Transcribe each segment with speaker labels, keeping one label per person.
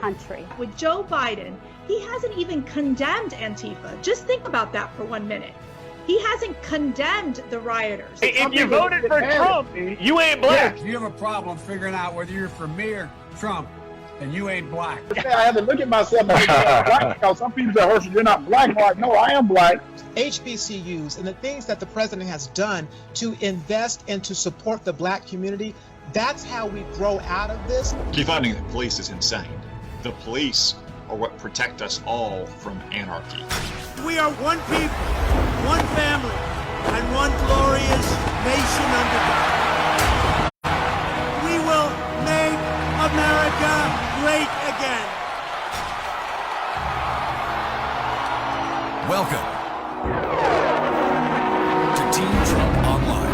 Speaker 1: country.
Speaker 2: With Joe Biden, he hasn't even condemned Antifa. Just think about that for 1 minute. He hasn't condemned the rioters.
Speaker 3: If you voted for Trump, you ain't black.
Speaker 4: Yeah, you have a problem figuring out whether you're for me or Trump, and you ain't black.
Speaker 5: I had to look at myself and say, black, because some people say, Herschel, you're not black. I'm like, no, I am black.
Speaker 6: HBCUs and the things that the president has done to invest and to support the black community, that's how we grow out of this.
Speaker 7: Defunding the police is insane. The police are what protect us all from anarchy.
Speaker 8: We are one people, one family, and one glorious nation under God. We will make America great again.
Speaker 9: Welcome to Team Trump Online.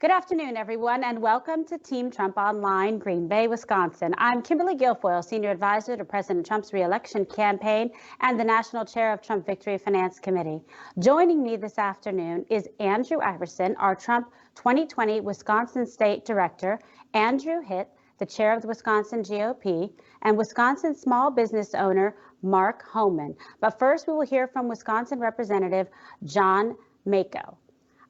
Speaker 1: Good afternoon, everyone, and welcome to Team Trump Online, Green Bay, Wisconsin. I'm Kimberly Guilfoyle, Senior Advisor to President Trump's re-election campaign and the National Chair of Trump Victory Finance Committee. Joining me this afternoon is Andrew Iverson, our Trump 2020 Wisconsin State Director, Andrew Hitt, the Chair of the Wisconsin GOP, and Wisconsin small business owner Mark Homan. But first, we will hear from Wisconsin Representative John Mako.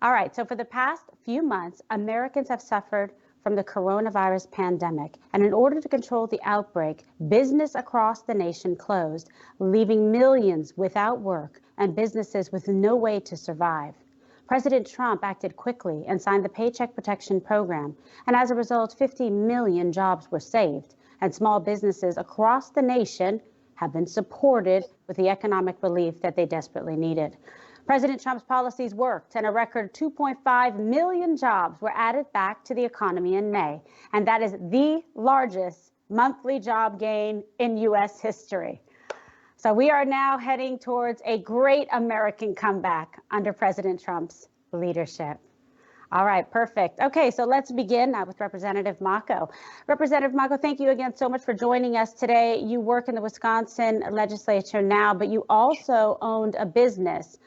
Speaker 1: All right, so for the past few months, Americans have suffered from the coronavirus pandemic. And in order to control the outbreak, business across the nation closed, leaving millions without work and businesses with no way to survive. President Trump acted quickly and signed the Paycheck Protection Program. And as a result, 50 million jobs were saved. And small businesses across the nation have been supported with the economic relief that they desperately needed. President Trump's policies worked, and a record 2.5 million jobs were added back to the economy in May. And that is the largest monthly job gain in U.S. history. So we are now heading towards a great American comeback under President Trump's leadership. All right, perfect. Okay, so let's begin with Representative Mako. Representative Mako, thank you again so much for joining us today. You work in the Wisconsin legislature now, but you also owned a business,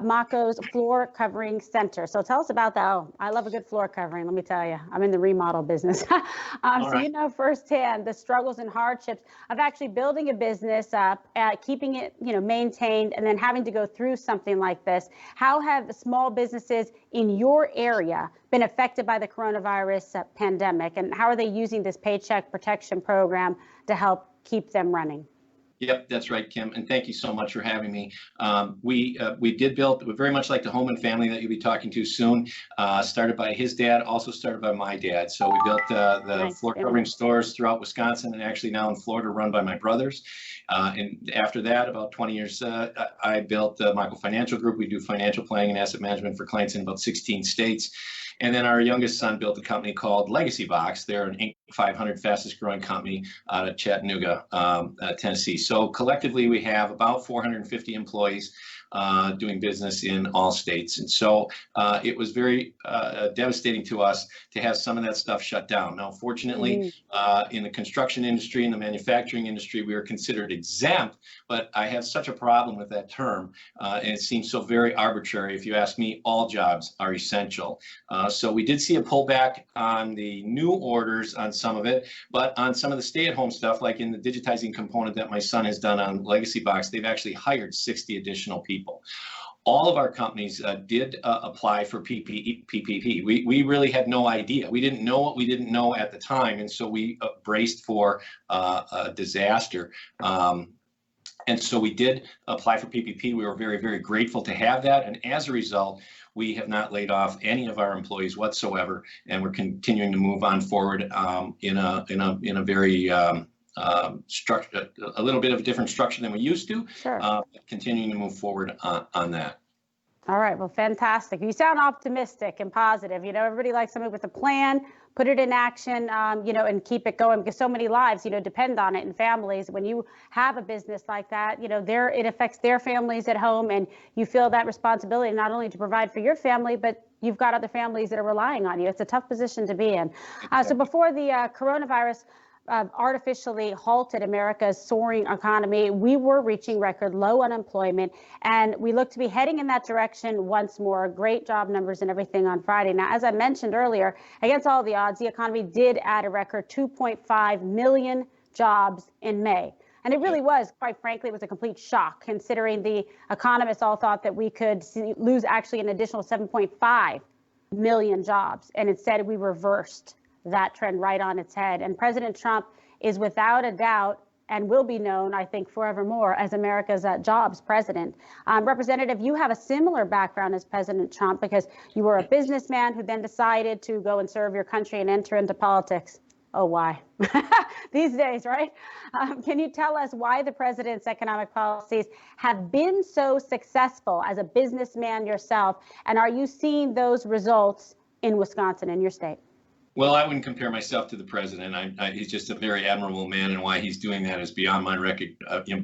Speaker 1: Mako's Floor Covering Center. So tell us about that. Oh, I love a good floor covering, let me tell you. I'm in the remodel business. So you know firsthand the struggles and hardships of actually building a business, keeping it maintained, and then having to go through something like this. How have small businesses in your area been affected by the coronavirus pandemic, and how are they using this Paycheck Protection Program to help keep them running?
Speaker 10: Yep, that's right, Kim, and thank you so much for having me. We did build, very much like the Homan family that you'll be talking to soon, started by his dad, also started by my dad. So we built the nice floor covering stores throughout Wisconsin, and actually now in Florida, run by my brothers. And after that, about 20 years, I built the Mako Financial Group. We do financial planning and asset management for clients in about 16 states. And then our youngest son built a company called Legacy Box. They're an Inc. 500 fastest growing company out of Chattanooga, Tennessee. So collectively, we have about 450 employees doing business in all states. And so it was very devastating to us to have some of that stuff shut down. Now, fortunately, in the construction industry and the manufacturing industry, we are considered exempt, but I have such a problem with that term. And it seems so very arbitrary. If you ask me, all jobs are essential. So we did see a pullback on the new orders on some of it, but on some of the stay-at-home stuff, like in the digitizing component that my son has done on Legacy Box, they've actually hired 60 additional people. All of our companies did apply for PPP. We really had no idea. We didn't know what we didn't know at the time, and so we braced for a disaster. And so we did apply for PPP. We were very, very grateful to have that, and as a result, we have not laid off any of our employees whatsoever, and we're continuing to move on forward in a very structure, a little bit of a different structure than we used to. Sure. Continuing to move forward on that.
Speaker 1: All right, well, fantastic. You sound optimistic and positive. You know, everybody likes somebody with a plan, put it in action, and keep it going, because so many lives, depend on it, and families. When you have a business like that, it affects their families at home, and you feel that responsibility not only to provide for your family, but you've got other families that are relying on you. It's a tough position to be in. So before the coronavirus artificially halted America's soaring economy, we were reaching record low unemployment, and we look to be heading in that direction once more. Great job numbers and everything on Friday. Now, as I mentioned earlier, against all the odds, the economy did add a record 2.5 million jobs in May. And it really was, quite frankly, it was a complete shock, considering the economists all thought that we could lose actually an additional 7.5 million jobs. And instead, we reversed that trend right on its head. And President Trump is without a doubt and will be known, I think, forevermore as America's jobs president. Representative, you have a similar background as President Trump, because you were a businessman who then decided to go and serve your country and enter into politics. Oh, why? These days, right? Can you tell us why the president's economic policies have been so successful as a businessman yourself? And are you seeing those results in Wisconsin, in your state?
Speaker 10: Well, I wouldn't compare myself to the president. He's just a very admirable man, and why he's doing that is beyond my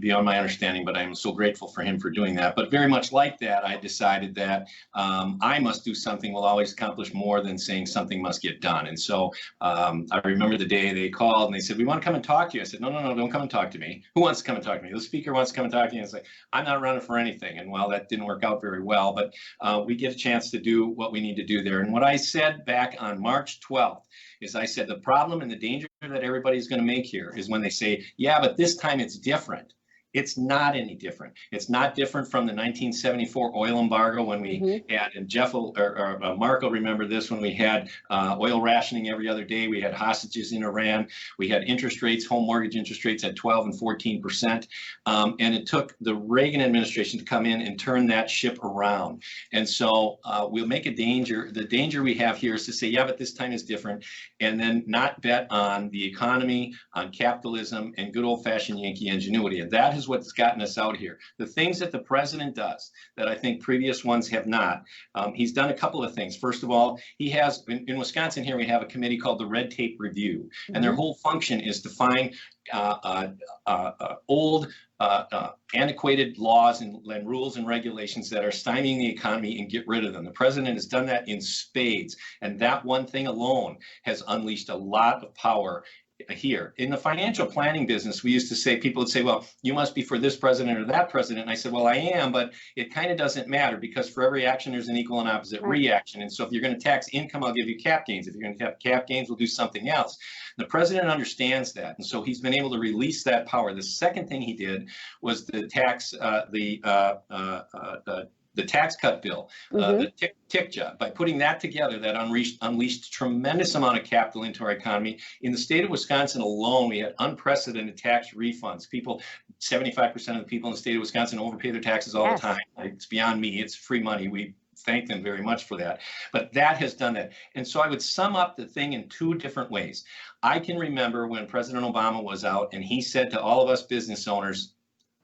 Speaker 10: beyond my understanding. But I'm so grateful for him for doing that. But very much like that, I decided that I must do something. Will always accomplish more than saying something must get done. And so I remember the day they called and they said, "We want to come and talk to you." I said, "No, don't come and talk to me. Who wants to come and talk to me? The speaker wants to come and talk to you." And it's like, I'm not running for anything. And while that didn't work out very well, but we get a chance to do what we need to do there. And what I said back on March 12th. Is I said the problem and the danger that everybody's going to make here is when they say, yeah, but this time it's different. It's not any different. It's not different from the 1974 oil embargo when we had, and Jeff or Mark will remember this, when we had oil rationing every other day. We had hostages in Iran. We had interest rates, home mortgage interest rates at 12 and 14%. And it took the Reagan administration to come in and turn that ship around. And so we'll make a danger. The danger we have here is to say, yeah, but this time is different, and then not bet on the economy, on capitalism, and good old-fashioned Yankee ingenuity. And that is what's gotten us out here. The things that the president does that I think previous ones have not. He's done a couple of things. First of all, he has, in Wisconsin here, we have a committee called the Red Tape Review, and their whole function is to find old, antiquated laws and rules and regulations that are stymieing the economy and get rid of them. The president has done that in spades, and that one thing alone has unleashed a lot of power here. In the financial planning business, we used to say, people would say, well, you must be for this president or that president. And I said, well, I am, but it kind of doesn't matter, because for every action, there's an equal and opposite reaction. And so if you're going to tax income, I'll give you cap gains. If you're going to have cap gains, we'll do something else. The president understands that. And so he's been able to release that power. The second thing he did was the tax, the tax cut bill, the TICJA. By putting that together, that unleashed tremendous amount of capital into our economy. In the state of Wisconsin alone, we had unprecedented tax refunds. 75% of the people in the state of Wisconsin overpay their taxes all the time. It's beyond me. It's free money. We thank them very much for that. But that has done that. And so I would sum up the thing in two different ways. I can remember when President Obama was out and he said to all of us business owners,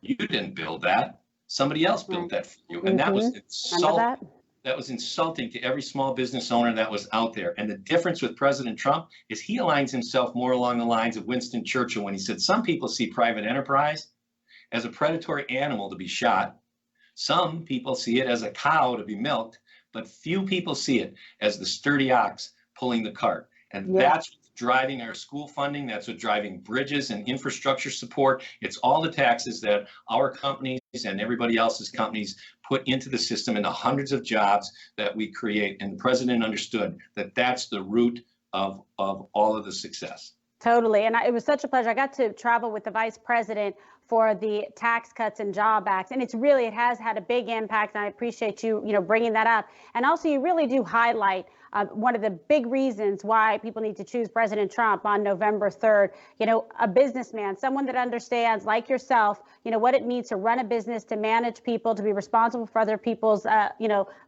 Speaker 10: you didn't build that. Somebody else built that for you. And that was insulting. That was insulting to every small business owner that was out there. And the difference with President Trump is he aligns himself more along the lines of Winston Churchill when he said, some people see private enterprise as a predatory animal to be shot. Some people see it as a cow to be milked, but few people see it as the sturdy ox pulling the cart. And that's what's driving our school funding. That's what's driving bridges and infrastructure support. It's all the taxes that our companies and everybody else's companies put into the system and the hundreds of jobs that we create. And the president understood that that's the root of all of the success.
Speaker 1: Totally. And it was such a pleasure. I got to travel with the vice president for the Tax Cuts and Job Act. And it has had a big impact. And I appreciate you, bringing that up. And also, you really do highlight one of the big reasons why people need to choose President Trump on November 3rd. A businessman, someone that understands, like yourself, what it means to run a business, to manage people, to be responsible for other people's,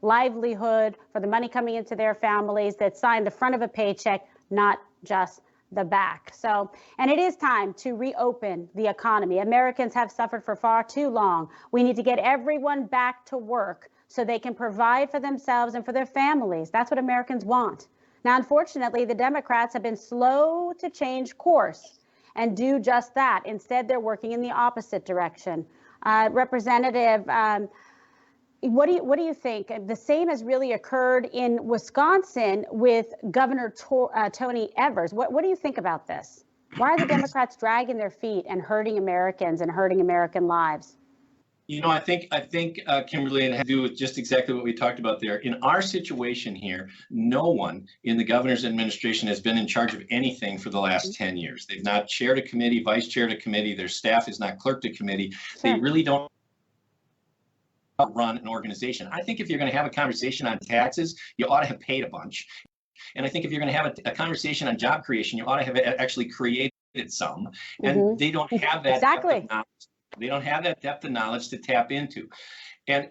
Speaker 1: livelihood, for the money coming into their families, that sign the front of a paycheck, not just the back. So, and it is time to reopen the economy. Americans have suffered for far too long. We need to get everyone back to work so they can provide for themselves and for their families. That's what Americans want. Now, unfortunately, the Democrats have been slow to change course and do just that. Instead, they're working in the opposite direction. Representative, what do you think? The same has really occurred in Wisconsin with Governor Tony Evers. What do you think about this? Why are the Democrats dragging their feet and hurting Americans and hurting American lives?
Speaker 10: You know, I think Kimberly, it had to do with just exactly what we talked about there. In our situation here, no one in the governor's administration has been in charge of anything for the last 10 years. They've not chaired a committee, vice chaired a committee. Their staff is not clerked a committee. They really don't run an organization. I think if you're going to have a conversation on taxes, you ought to have paid a bunch. And I think if you're going to have a conversation on job creation, you ought to have actually created some. And they don't have that.
Speaker 1: Exactly.
Speaker 10: Depth of knowledge. They don't have that depth of knowledge to tap into. And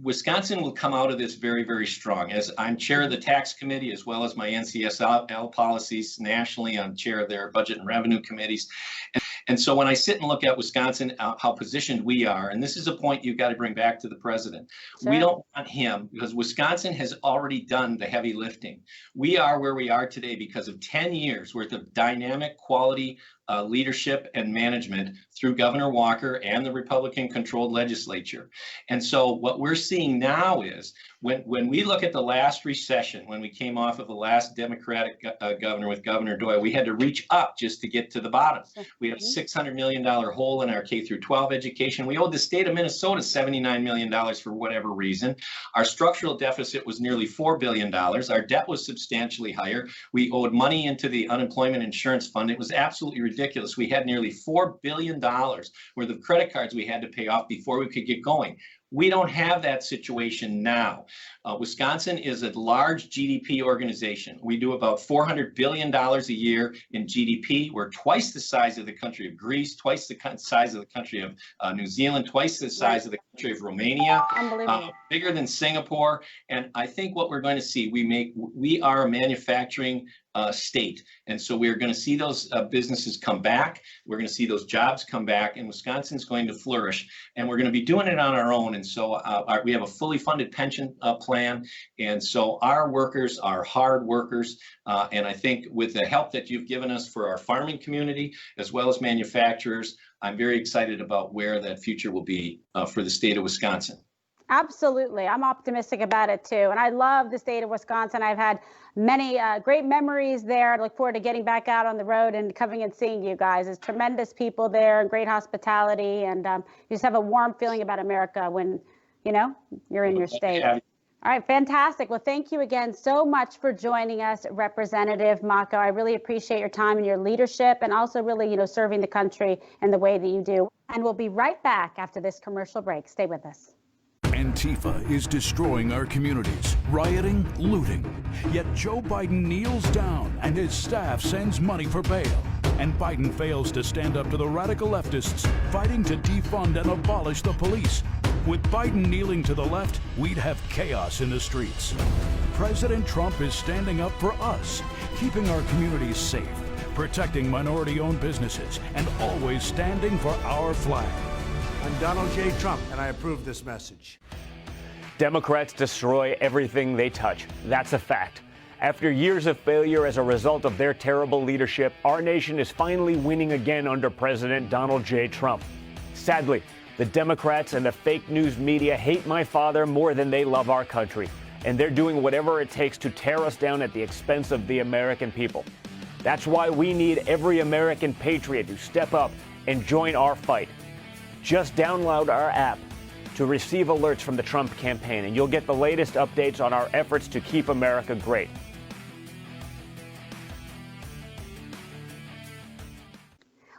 Speaker 10: Wisconsin will come out of this very, very strong. As I'm chair of the tax committee, as well as my NCSL policies nationally, I'm chair of their budget and revenue committees. And so when I sit and look at Wisconsin, how positioned we are, and this is a point you've got to bring back to the president. Sure. We don't want him because Wisconsin has already done the heavy lifting. We are where we are today because of 10 years worth of dynamic quality leadership and management through Governor Walker and the Republican-controlled legislature. And so what we're seeing now is when we look at the last recession, when we came off of the last Democratic governor with Governor Doyle, we had to reach up just to get to the bottom. We have a $600 million hole in our K through 12 education. We owed the state of Minnesota $79 million for whatever reason. Our structural deficit was nearly $4 billion. Our debt was substantially higher. We owed money into the unemployment insurance fund. It was absolutely ridiculous. We had nearly $4 billion worth of credit cards we had to pay off before we could get going. We don't have that situation now. Wisconsin is a large GDP organization. We do about $400 billion a year in GDP. We're twice the size of the country of Greece, twice the size of the country of New Zealand, twice the size of the country of Romania, bigger than Singapore. And I think what we're going to see, we are a manufacturing state. And so we're going to see those businesses come back. We're going to see those jobs come back, and Wisconsin's going to flourish. And we're going to be doing it on our own. And so we have a fully funded pension plan. And so our workers are hard workers. And I think with the help that you've given us for our farming community, as well as manufacturers, I'm very excited about where that future will be for the state of Wisconsin.
Speaker 1: Absolutely. I'm optimistic about it too. And I love the state of Wisconsin. I've had many great memories there. I look forward to getting back out on the road and coming and seeing you guys. There's tremendous people there and great hospitality. And you just have a warm feeling about America when, you're in your state. All right. Fantastic. Well, thank you again so much for joining us, Representative Mako. I really appreciate your time and your leadership and also really, serving the country in the way that you do. And we'll be right back after this commercial break. Stay with us.
Speaker 9: Antifa is destroying our communities, rioting, looting. Yet Joe Biden kneels down and his staff sends money for bail. And Biden fails to stand up to the radical leftists fighting to defund and abolish the police. With Biden kneeling to the left, we'd have chaos in the streets. President Trump is standing up for us, keeping our communities safe, protecting minority-owned businesses, and always standing for our flag.
Speaker 8: I'm Donald J. Trump, and I approve this message.
Speaker 3: Democrats destroy everything they touch. That's a fact. After years of failure as a result of their terrible leadership, our nation is finally winning again under President Donald J. Trump. Sadly, the Democrats and the fake news media hate my father more than they love our country, and they're doing whatever it takes to tear us down at the expense of the American people. That's why we need every American patriot to step up and join our fight. Just download our app to receive alerts from the Trump campaign, and you'll get the latest updates on our efforts to keep America great.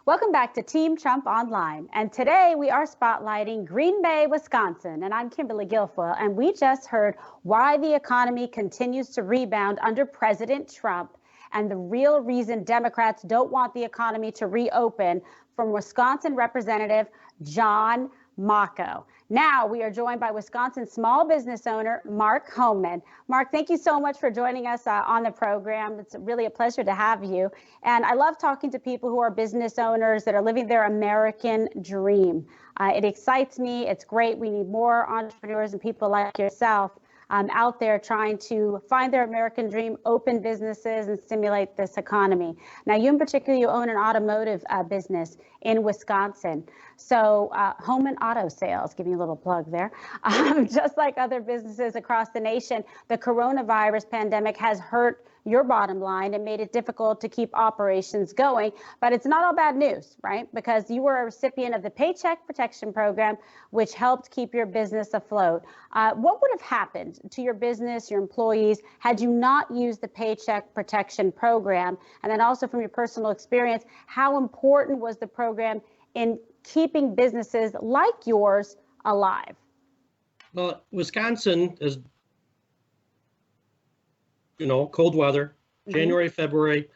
Speaker 1: Welcome back to Team Trump Online. And today we are spotlighting Green Bay, Wisconsin. And I'm Kimberly Guilfoyle. And we just heard why the economy continues to rebound under President Trump and the real reason Democrats don't want the economy to reopen from Wisconsin Representative John Mako. Now we are joined by Wisconsin small business owner Mark Homan. Mark, thank you so much for joining us on the program. It's really a pleasure to have you. And I love talking to people who are business owners that are living their American dream. It excites me. It's great. We need more entrepreneurs and people like yourself. out there trying to find their American dream, open businesses, and stimulate this economy. Now, you in particular, you own an automotive business in Wisconsin. So home and auto sales, giving you a little plug there. Just like other businesses across the nation, the coronavirus pandemic has hurt your bottom line and made it difficult to keep operations going. But it's not all bad news, right? Because you were a recipient of the Paycheck Protection Program, which helped keep your business afloat. What would have happened to your business, your employees, had you not used the Paycheck Protection Program? And then also from your personal experience, how important was the program in keeping businesses like yours alive?
Speaker 11: Well, Wisconsin is, cold weather. January, February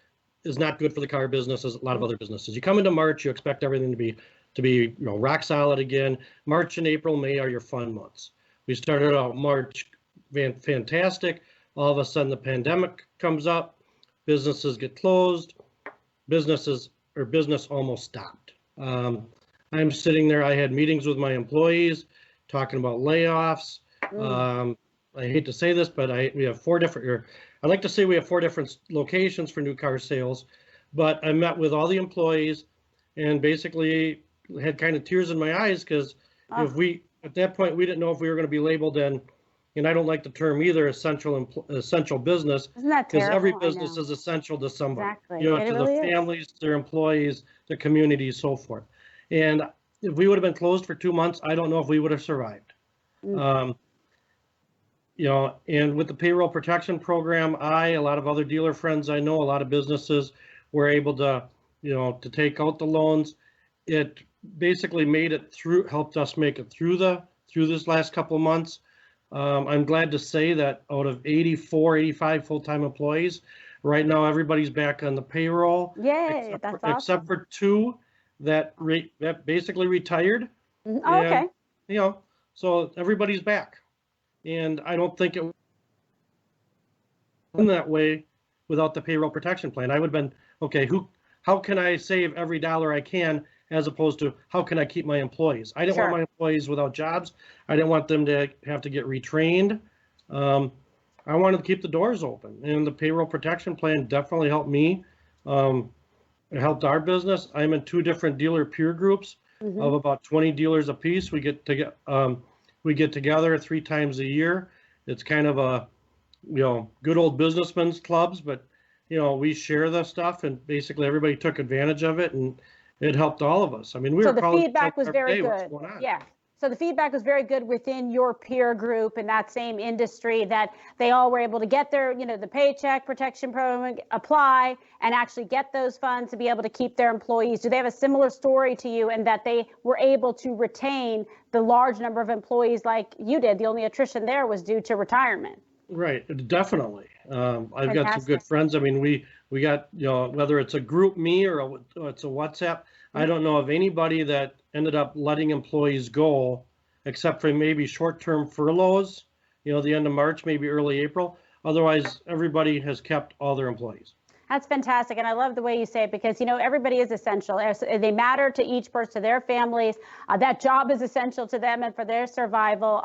Speaker 11: is not good for the car business as a lot of other businesses. You come into March, you expect everything to be rock solid again. March and April, May are your fun months. We started out March fantastic. All of a sudden the pandemic comes up, businesses get closed, business almost stopped. I'm sitting there, I had meetings with my employees talking about layoffs. I hate to say this, but we have I'd like to say we have 4 different locations for new car sales, but I met with all the employees and basically had kind of tears in my eyes because at that point, we didn't know if we were going to be labeled and I don't like the term either, essential business.
Speaker 1: Isn't that terrible?
Speaker 11: Because every business is essential to somebody.
Speaker 1: Exactly.
Speaker 11: To
Speaker 1: really
Speaker 11: the families, their employees, the community, so forth. And if we would have been closed for 2 months, I don't know if we would have survived. And with the payroll protection program, a lot of other dealer friends I know, a lot of businesses were able to, to take out the loans. It basically helped us make it through this last couple of months. I'm glad to say that out of 85 full-time employees, right now everybody's back on the payroll.
Speaker 1: Yay, that's awesome.
Speaker 11: Except for 2 that basically retired.
Speaker 1: Okay.
Speaker 11: So everybody's back. And I don't think it would been that way without the payroll protection plan. I would have been, okay, how can I save every dollar I can as opposed to how can I keep my employees? I didn't want my employees without jobs. I didn't want them to have to get retrained. I wanted to keep the doors open, and the payroll protection plan definitely helped me. It helped our business. I'm in 2 different dealer peer groups of about 20 dealers apiece. We get together 3 times a year. It's kind of a, good old businessmen's clubs, but we share the stuff, and basically everybody took advantage of it, and it helped all of us. I mean,
Speaker 1: so the feedback was very good. Yeah. So the feedback was very good within your peer group in that same industry, that they all were able to get their, the Paycheck Protection Program, apply and actually get those funds to be able to keep their employees. Do they have a similar story to you in that they were able to retain the large number of employees like you did? The only attrition there was due to retirement.
Speaker 11: Right, definitely. I've got some good friends. I mean, we got, whether it's a group me or it's a WhatsApp, I don't know of anybody that ended up letting employees go, except for maybe short-term furloughs, the end of March, maybe early April. Otherwise, everybody has kept all their employees.
Speaker 1: That's fantastic. And I love the way you say it because, everybody is essential. They matter to each person, to their families. That job is essential to them and for their survival.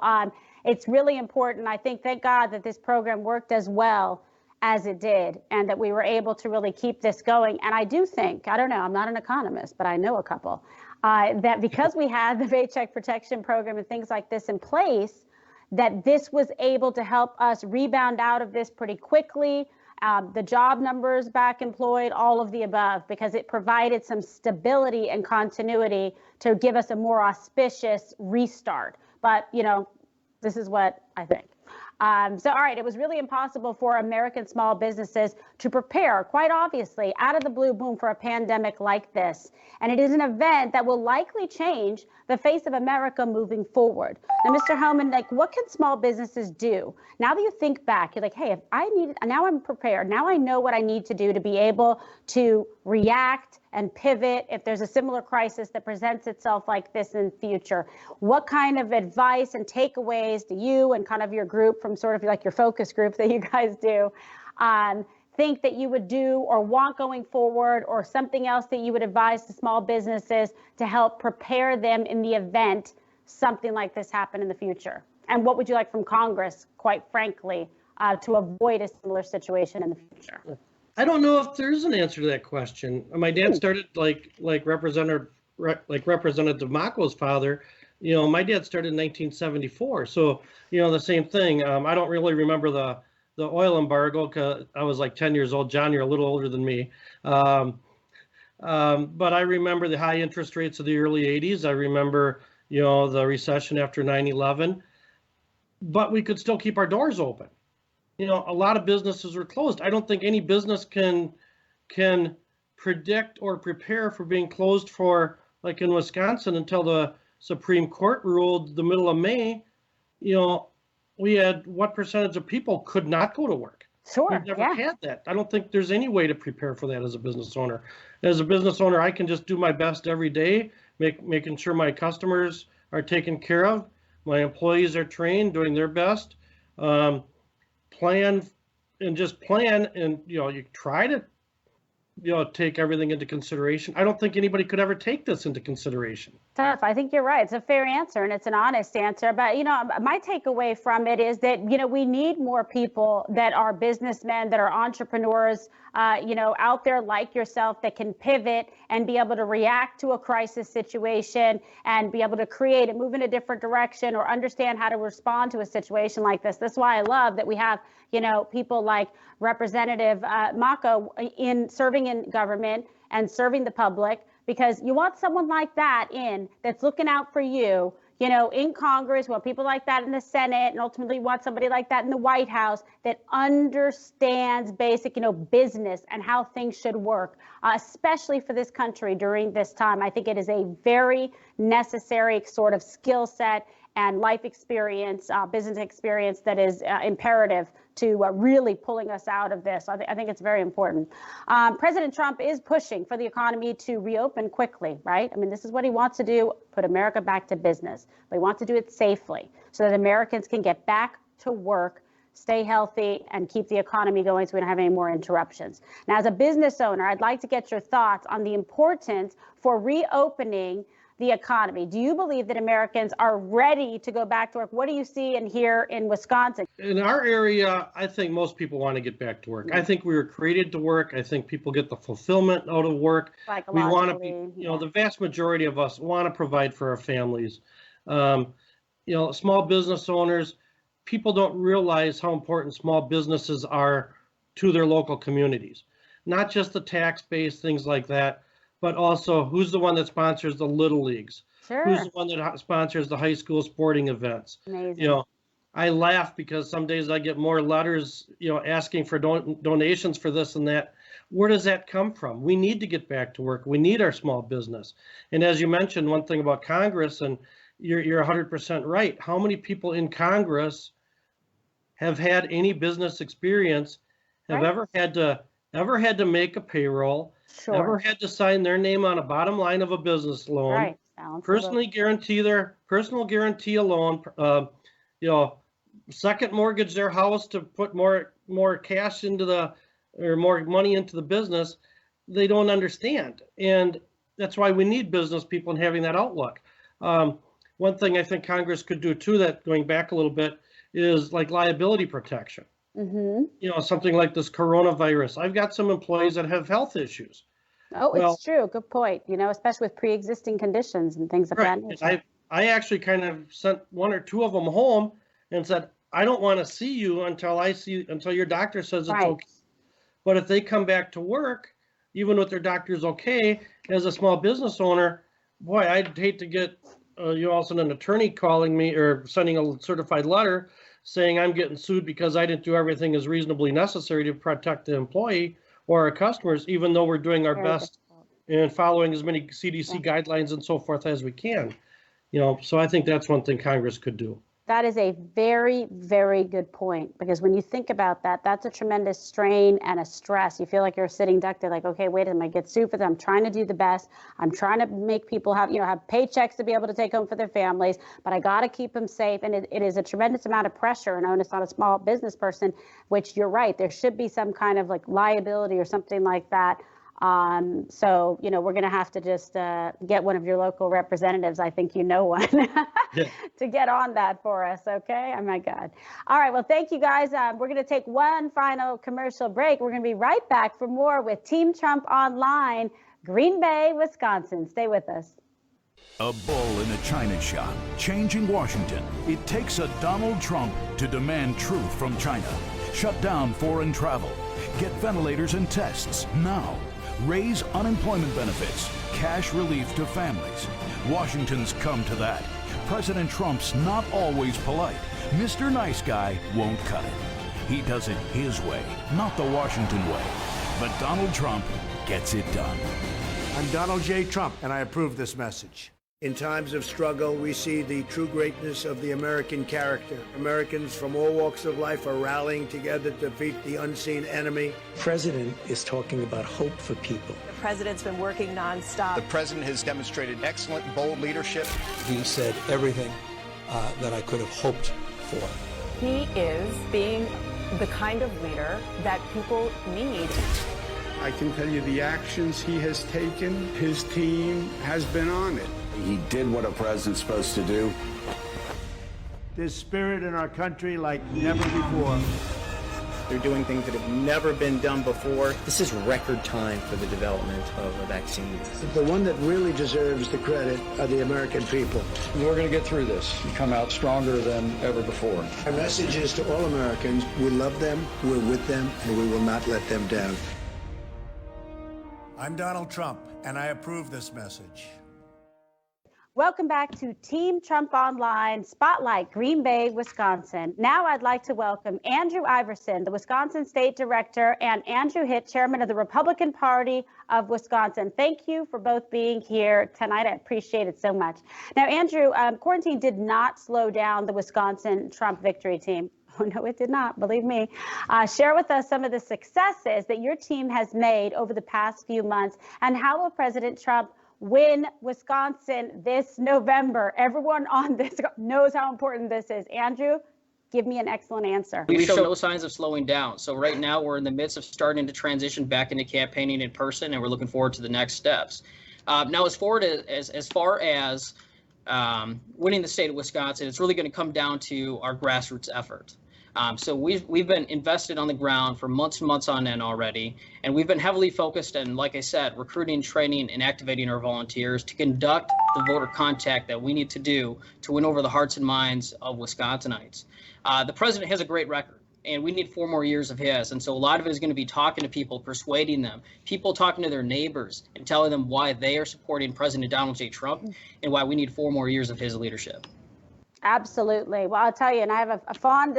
Speaker 1: It's really important. I think, thank God that this program worked as well as it did and that we were able to really keep this going. And I do think, I don't know, I'm not an economist, but I know a couple, that because we had the Paycheck Protection Program and things like this in place, that this was able to help us rebound out of this pretty quickly. The job numbers back employed, all of the above, because it provided some stability and continuity to give us a more auspicious restart. But, this is what I think. So, all right, it was really impossible for American small businesses to prepare, quite obviously, out of the blue, boom, for a pandemic like this. And it is an event that will likely change the face of America moving forward. Now, Mr. Hellman, what can small businesses do? Now that you think back, you're like, hey, now I'm prepared. Now I know what I need to do to be able to react and pivot if there's a similar crisis that presents itself like this in the future. What kind of advice and takeaways do you and kind of your group from sort of like your focus group that you guys do think that you would do or want going forward, or something else that you would advise to small businesses to help prepare them in the event something like this happened in the future? And what would you like from Congress, quite frankly, to avoid a similar situation in the future?
Speaker 11: I don't know if there's an answer to that question. My dad started like Representative Mako's father. My dad started in 1974. So, the same thing. I don't really remember the oil embargo because I was like 10 years old. John, you're a little older than me. But I remember the high interest rates of the early 80s. I remember, the recession after 9/11. But we could still keep our doors open. A lot of businesses were closed. I don't think any business can predict or prepare for being closed for, like in Wisconsin, until the Supreme Court ruled the middle of May. We had what percentage of people could not go to work?
Speaker 1: Sure.
Speaker 11: We've never had that. I don't think there's any way to prepare for that as a business owner. As a business owner, I can just do my best every day, making sure my customers are taken care of, my employees are trained, doing their best. Plan and you try to take everything into consideration. I don't think anybody could ever take this into consideration.
Speaker 1: Tough. I think you're right. It's a fair answer and it's an honest answer. But, my takeaway from it is that, we need more people that are businessmen, that are entrepreneurs, out there like yourself that can pivot and be able to react to a crisis situation and be able to create and move in a different direction or understand how to respond to a situation like this. That's why I love that we have, people like Representative Mako in serving in government and serving the public, because you want someone like that that's looking out for you, in Congress, want people like that in the Senate, and ultimately want somebody like that in the White House that understands basic, business and how things should work, especially for this country during this time. I think it is a very necessary sort of skill set and life experience, business experience that is imperative to really pulling us out of this. I think it's very important. President Trump is pushing for the economy to reopen quickly, right? I mean, this is what he wants to do, put America back to business. But he wants to do it safely so that Americans can get back to work, stay healthy, and keep the economy going so we don't have any more interruptions. Now, as a business owner, I'd like to get your thoughts on the importance for reopening the economy. Do you believe that Americans are ready to go back to work? What do you see and hear in Wisconsin?
Speaker 11: In our area, I think most people want to get back to work. I think we were created to work. I think people get the fulfillment out of work. We want to be, the vast majority of us want to provide for our families. Small business owners, people don't realize how important small businesses are to their local communities. Not just the tax base, things like that, but also who's the one that sponsors the little leagues?
Speaker 1: Sure.
Speaker 11: Who's the one that sponsors the high school sporting events?
Speaker 1: Amazing.
Speaker 11: I laugh because some days I get more letters, asking for donations for this and that. Where does that come from? We need to get back to work. We need our small business. And as you mentioned, one thing about Congress, and you're 100% right. How many people in Congress have had any business experience, have ever had to make a payroll, ever had to sign their name on a bottom line of a business loan, personal guarantee a loan, second mortgage their house to put more cash into or more money into the business? They don't understand. And that's why we need business people and having that outlook. One thing I think Congress could do too, that going back a little bit, is like liability protection. Mm-hmm. Something like this coronavirus. I've got some employees that have health issues.
Speaker 1: Oh, it's true. Good point. Especially with pre-existing conditions and things of that nature.
Speaker 11: I actually kind of sent one or two of them home and said, I don't want to see you until your doctor says it's okay. But if they come back to work, even with their doctor's okay, as a small business owner, boy, I'd hate to get also an attorney calling me or sending a certified letter saying I'm getting sued because I didn't do everything as reasonably necessary to protect the employee or our customers, even though we're doing our best and following as many CDC guidelines and so forth as we can. So I think that's one thing Congress could do.
Speaker 1: That is a very, very good point, because when you think about that, that's a tremendous strain and a stress. You feel like you're a sitting duck. They're like, okay, wait, am I get sued for that? I'm trying to do the best. I'm trying to make people have paychecks to be able to take home for their families, but I got to keep them safe. And it is a tremendous amount of pressure. And it's not a small business person, which you're right. There should be some kind of like liability or something like that So, we're going to have to just get one of your local representatives. I think you know one to get on that for us. OK. Oh, my God. All right. Well, thank you, guys. We're going to take one final commercial break. We're going to be right back for more with Team Trump Online, Green Bay, Wisconsin. Stay with us.
Speaker 9: A bull in a china shop, changing Washington. It takes a Donald Trump to demand truth from China. Shut down foreign travel. Get ventilators and tests now. Raise unemployment benefits. Cash relief to families. Washington's come to that. President Trump's not always polite. Mr. Nice Guy won't cut it. He does it his way, not the Washington way. But Donald Trump gets it done.
Speaker 8: I'm Donald J. Trump, and I approve this message.
Speaker 12: In times of struggle, we see the true greatness of the American character. Americans from all walks of life are rallying together to defeat the unseen enemy.
Speaker 13: The president is talking about hope for people.
Speaker 14: The president's been working nonstop.
Speaker 15: The president has demonstrated excellent, bold leadership.
Speaker 13: He said everything that I could have hoped for.
Speaker 14: He is being the kind of leader that people need.
Speaker 16: I can tell you the actions he has taken, his team has been on it.
Speaker 17: He did what a president's supposed to do.
Speaker 8: There's spirit in our country like never before.
Speaker 18: They're doing things that have never been done before. This is record time for the development of a vaccine.
Speaker 12: The one that really deserves the credit are the American people.
Speaker 5: We're going to get through this and come out stronger than ever before.
Speaker 12: Our message is to all Americans, we love them, we're with them, and we will not let them down.
Speaker 8: I'm Donald Trump, and I approve this message.
Speaker 1: Welcome back to Team Trump Online, Spotlight, Green Bay, Wisconsin. Now I'd like to welcome Andrew Iverson, the Wisconsin State Director, and Andrew Hitt, Chairman of the Republican Party of Wisconsin. Thank you for both being here tonight. I appreciate it so much. Now, Andrew, quarantine did not slow down the Wisconsin Trump victory team. Oh, no, it did not. Believe me. Share with us some of the successes that your team has made over the past few months, and how will President Trump win Wisconsin this November? Everyone on this knows how important this is. Andrew, give me an excellent answer.
Speaker 19: We show no signs of slowing down. So right now we're in the midst of starting to transition back into campaigning in person, and we're looking forward to the next steps. Now, as far as winning the state of Wisconsin, it's really going to come down to our grassroots effort. So we've been invested on the ground for months and months on end already, and we've been heavily focused on, like I said, recruiting, training, and activating our volunteers to conduct the voter contact that we need to do to win over the hearts and minds of Wisconsinites. The president has a great record, and we need 4 more years of his. And so a lot of it is going to be talking to people, persuading them, people talking to their neighbors and telling them why they are supporting President Donald J. Trump and why we need 4 more years of his leadership.
Speaker 1: Absolutely. Well, I'll tell you, and I have a fond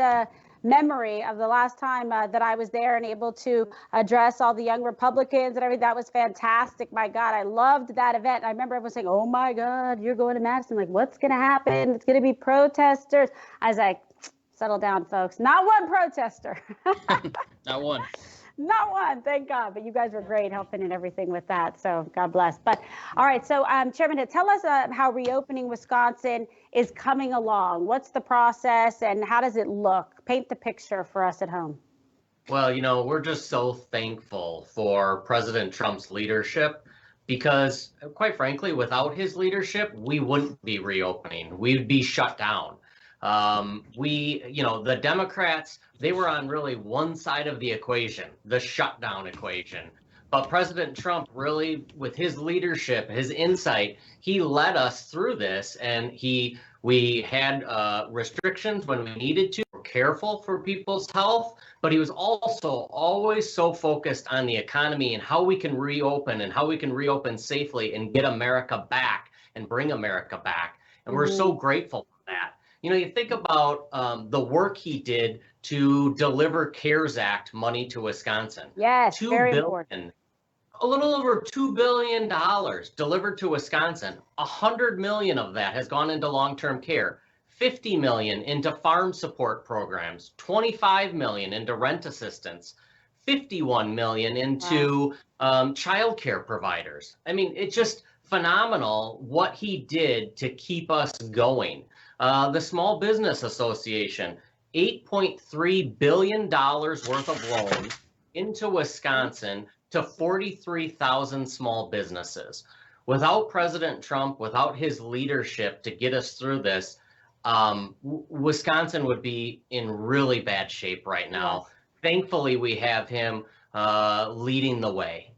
Speaker 1: memory of the last time that I was there and able to address all the young Republicans and everything. That was fantastic. My God, I loved that event. I remember everyone saying, oh my God, you're going to Madison. Like, what's going to happen? It's going to be protesters. I was like, settle down, folks. Not one protester.
Speaker 19: Not one.
Speaker 1: Not one, thank God. But you guys were great helping and everything with that. So God bless. But all right. So Chairman, tell us how reopening Wisconsin is coming along. What's the process and how does it look? Paint the picture for us at home.
Speaker 20: Well, we're just so thankful for President Trump's leadership because, quite frankly, without his leadership, we wouldn't be reopening. We'd be shut down. The Democrats, they were on really one side of the equation, the shutdown equation. But President Trump really, with his leadership, his insight, he led us through this, and we had restrictions when we needed to. We're careful for people's health, but he was also always so focused on the economy and how we can reopen and how we can reopen safely and get America back and bring America back. And we're so grateful for that. You think about the work he did to deliver CARES Act money to Wisconsin.
Speaker 1: Yes, very important.
Speaker 20: A little over $2 billion delivered to Wisconsin. $100 million of that has gone into long-term care. $50 million into farm support programs. $25 million into rent assistance. $51 million into child care providers. I mean, it's just phenomenal what he did to keep us going. The Small Business Association, $8.3 billion worth of loans into Wisconsin to 43,000 small businesses. Without President Trump, without his leadership to get us through this, Wisconsin would be in really bad shape right now. Yes. Thankfully, we have him leading the way.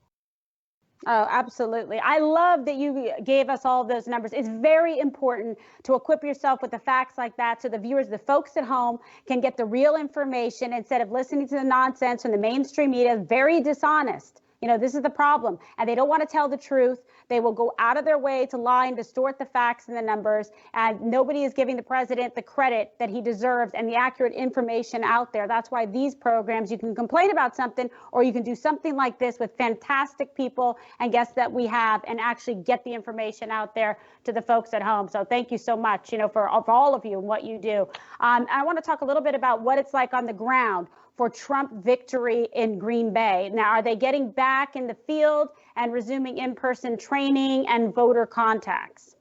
Speaker 1: Oh, absolutely. I love that you gave us all those numbers. It's very important to equip yourself with the facts like that so the viewers, the folks at home, can get the real information instead of listening to the nonsense from the mainstream media. Very dishonest. You know, this is the problem. And they don't want to tell the truth. They will go out of their way to lie and distort the facts and the numbers. And nobody is giving the president the credit that he deserves and the accurate information out there. That's why these programs, you can complain about something, or you can do something like this with fantastic people and guests that we have and actually get the information out there to the folks at home. So thank you so much, you know, for all of you and what you do. I want to talk a little bit about what it's like on the ground for Trump victory in Green Bay. Now, are they getting back in the field and resuming in-person training and voter contacts?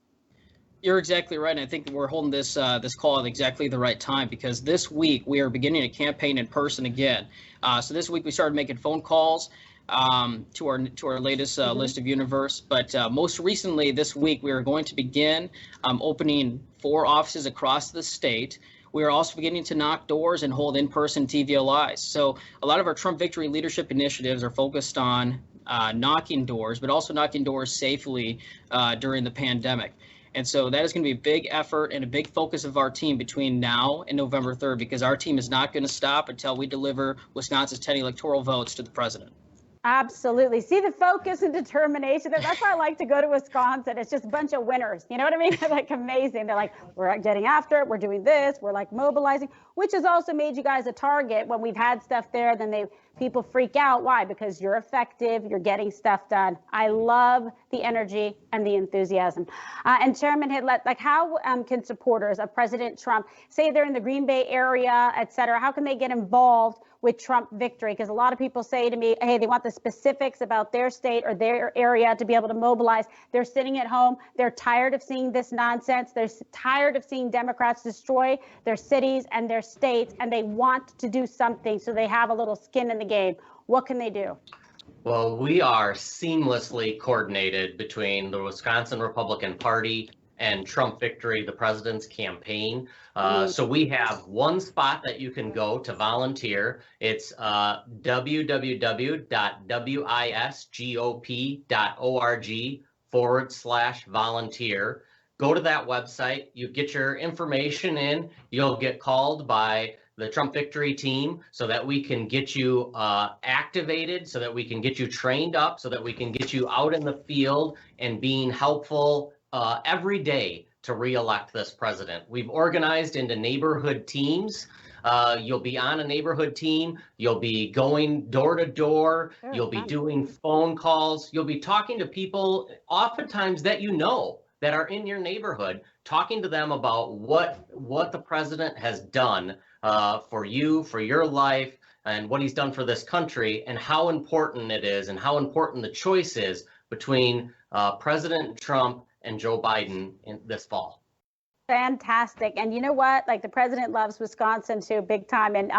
Speaker 19: You're exactly right. And I think we're holding this call at exactly the right time, because this week we are beginning a campaign in person again. So this week we started making phone calls to our latest list of universe. But most recently this week we are going to begin opening 4 offices across the state. We are also beginning to knock doors and hold in-person TVLIs. So a lot of our Trump victory leadership initiatives are focused on knocking doors, but also knocking doors safely during the pandemic. And so that is going to be a big effort and a big focus of our team between now and November 3rd, because our team is not going to stop until we deliver Wisconsin's 10 electoral votes to the president.
Speaker 1: Absolutely. See the focus and determination. That's why I like to go to Wisconsin. It's just a bunch of winners. You know what I mean? They're like amazing. They're like, we're getting after it. We're doing this. We're like mobilizing, which has also made you guys a target when we've had stuff there. Then people freak out. Why? Because you're effective. You're getting stuff done. I love the energy and the enthusiasm. And Chairman Hidlett, like how can supporters of President Trump, say they're in the Green Bay area, et cetera, how can they get involved with Trump victory? Because a lot of people say to me, hey, they want the specifics about their state or their area to be able to mobilize. They're sitting at home. They're tired of seeing this nonsense. They're tired of seeing Democrats destroy their cities and their states, and they want to do something so they have a little skin in the game. What can they do?
Speaker 20: Well, we are seamlessly coordinated between the Wisconsin Republican Party and Trump Victory, the president's campaign. So we have one spot that you can go to volunteer. It's www.wisgop.org/volunteer. Go to that website, you get your information in, you'll get called by the Trump Victory team so that we can get you activated, so that we can get you trained up, so that we can get you out in the field and being helpful every day to re-elect this president. We've organized into neighborhood teams. You'll be on a neighborhood team. You'll be going door to door. You'll be doing phone calls. You'll be talking to people oftentimes that you know that are in your neighborhood, talking to them about what the president has done for you, for your life, and what he's done for this country, and how important it is and how important the choice is between President Trump and Joe Biden in this fall.
Speaker 1: Fantastic. And you know what? Like the president loves Wisconsin too, big time. And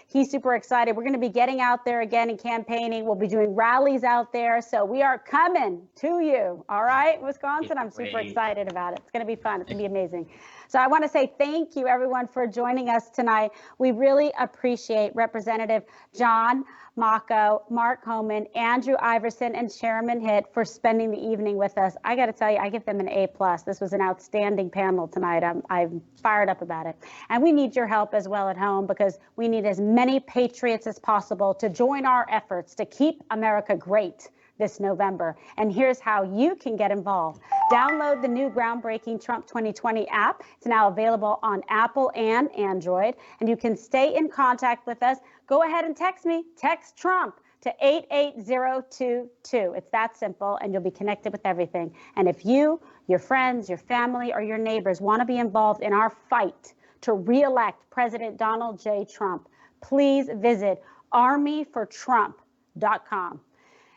Speaker 1: he's super excited. We're going to be getting out there again and campaigning. We'll be doing rallies out there. So we are coming to you. All right, Wisconsin. I'm super excited about it. It's going to be fun. It's going to be amazing. So I want to say thank you, everyone, for joining us tonight. We really appreciate Representative John Mako, Mark Homan, Andrew Iverson, and Chairman Hitt for spending the evening with us. I got to tell you, I give them an A+. This was an outstanding panel tonight. I'm fired up about it. And we need your help as well at home, because we need as many patriots as possible to join our efforts to keep America great this November. And here's how you can get involved. Download the new groundbreaking Trump 2020 app. It's now available on Apple and Android, and you can stay in contact with us. Go ahead and text me. Text Trump to 88022. It's that simple, and you'll be connected with everything. And if you, your friends, your family, or your neighbors want to be involved in our fight to re-elect President Donald J. Trump, please visit armyfortrump.com.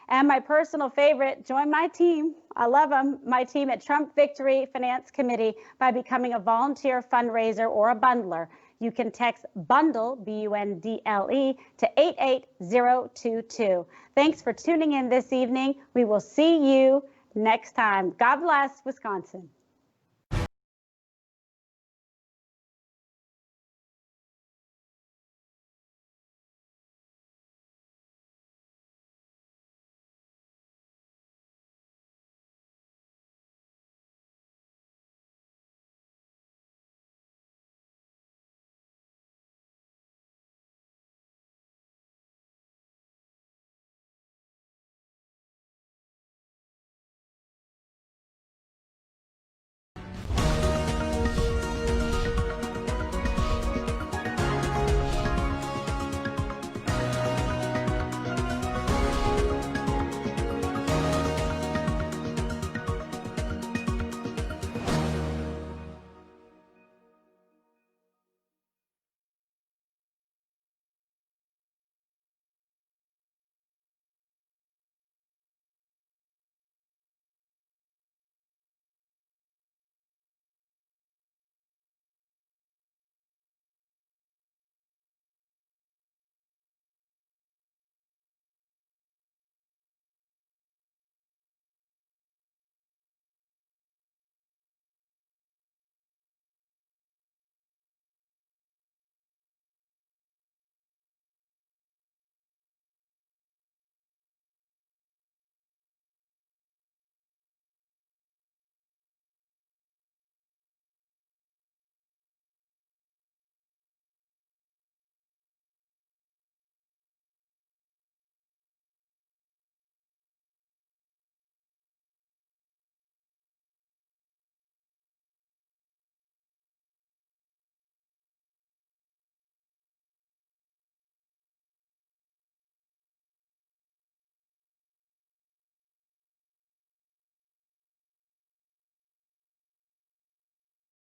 Speaker 1: And my personal favorite, join my team. I love them. My team at Trump Victory Finance Committee by becoming a volunteer fundraiser or a bundler. You can text BUNDLE, B-U-N-D-L-E, to 88022. Thanks for tuning in this evening. We will see you next time. God bless, Wisconsin.